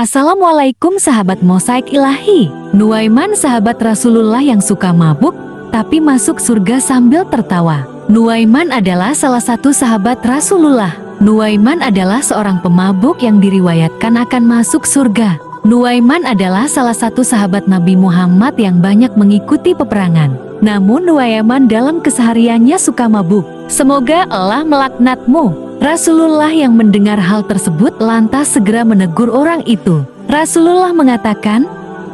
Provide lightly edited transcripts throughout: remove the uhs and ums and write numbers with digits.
Assalamualaikum sahabat Mosaik Ilahi. Nuaiman sahabat Rasulullah yang suka mabuk, tapi masuk surga sambil tertawa. Nuaiman adalah salah satu sahabat Rasulullah. Nuaiman adalah seorang pemabuk yang diriwayatkan akan masuk surga. Nuaiman adalah salah satu sahabat Nabi Muhammad yang banyak mengikuti peperangan. Namun Nuaiman dalam kesehariannya suka mabuk. Semoga Allah melaknatmu. Rasulullah yang mendengar hal tersebut lantas segera menegur orang itu. Rasulullah mengatakan,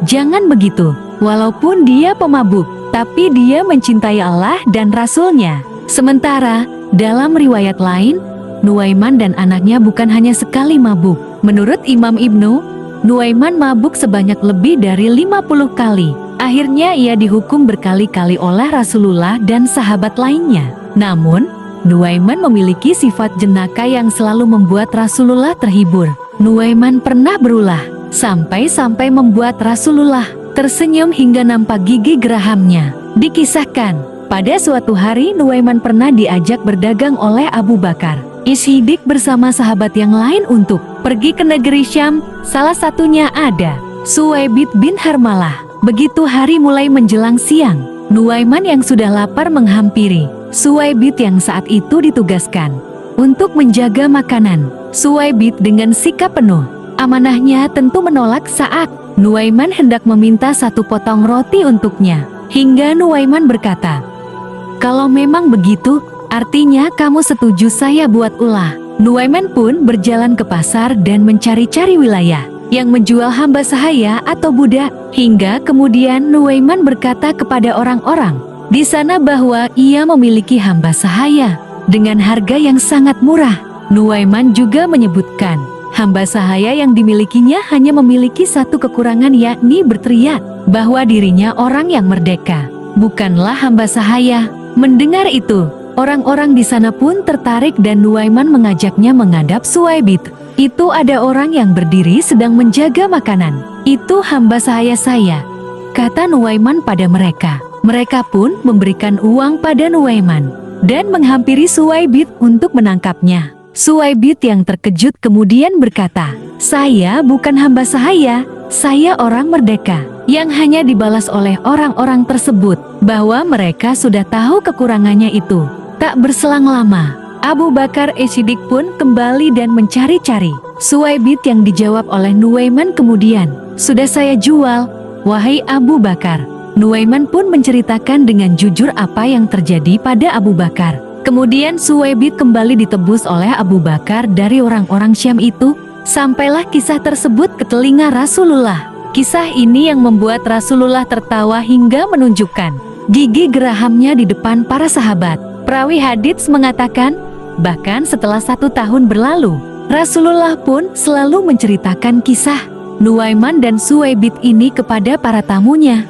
"Jangan begitu, walaupun dia pemabuk, tapi dia mencintai Allah dan Rasul-Nya." Sementara, dalam riwayat lain, Nuaiman dan anaknya bukan hanya sekali mabuk. Menurut Imam Ibnu, Nuaiman mabuk sebanyak lebih dari 50 kali. Akhirnya ia dihukum berkali-kali oleh Rasulullah dan sahabat lainnya. Namun, Nuaiman memiliki sifat jenaka yang selalu membuat Rasulullah terhibur. Nuaiman pernah berulah, sampai-sampai membuat Rasulullah tersenyum hingga nampak gigi gerahamnya. Dikisahkan, pada suatu hari Nuaiman pernah diajak berdagang oleh Abu Bakar As-Siddiq bersama sahabat yang lain untuk pergi ke negeri Syam. Salah satunya ada Suwaibit bin Harmalah. Begitu hari mulai menjelang siang, Nuaiman yang sudah lapar menghampiri Suwaibit yang saat itu ditugaskan untuk menjaga makanan. Suwaibit dengan sikap penuh amanahnya tentu menolak saat Nuaiman hendak meminta satu potong roti untuknya. Hingga Nuaiman berkata, "Kalau memang begitu, artinya kamu setuju saya buat ulah." Nuaiman pun berjalan ke pasar dan mencari-cari wilayah yang menjual hamba sahaya atau budak. Hingga kemudian Nuaiman berkata kepada orang-orang di sana bahwa ia memiliki hamba sahaya dengan harga yang sangat murah. Nuaiman juga menyebutkan hamba sahaya yang dimilikinya hanya memiliki satu kekurangan, yakni berteriak bahwa dirinya orang yang merdeka, bukanlah hamba sahaya. Mendengar itu, orang-orang di sana pun tertarik dan Nuaiman mengajaknya menghadap Suwaibit. "Itu ada orang yang berdiri sedang menjaga makanan. Itu hamba sahaya saya," kata Nuaiman pada mereka. Mereka pun memberikan uang pada Nuaiman dan menghampiri Suwaibit untuk menangkapnya. Suwaibit yang terkejut kemudian berkata, "Saya bukan hamba sahaya, saya orang merdeka." Yang hanya dibalas oleh orang-orang tersebut bahwa mereka sudah tahu kekurangannya itu. Tak berselang lama, Abu Bakar As-Siddiq pun kembali dan mencari-cari Suwaibit yang dijawab oleh Nuaiman kemudian, "Sudah saya jual, wahai Abu Bakar." Nuaiman pun menceritakan dengan jujur apa yang terjadi pada Abu Bakar. Kemudian Suwaibit kembali ditebus oleh Abu Bakar dari orang-orang Syam itu. Sampailah kisah tersebut ke telinga Rasulullah. Kisah ini yang membuat Rasulullah tertawa hingga menunjukkan gigi gerahamnya di depan para sahabat. Perawi hadits mengatakan, bahkan setelah 1 tahun berlalu, Rasulullah pun selalu menceritakan kisah Nuaiman dan Suwaibit ini kepada para tamunya.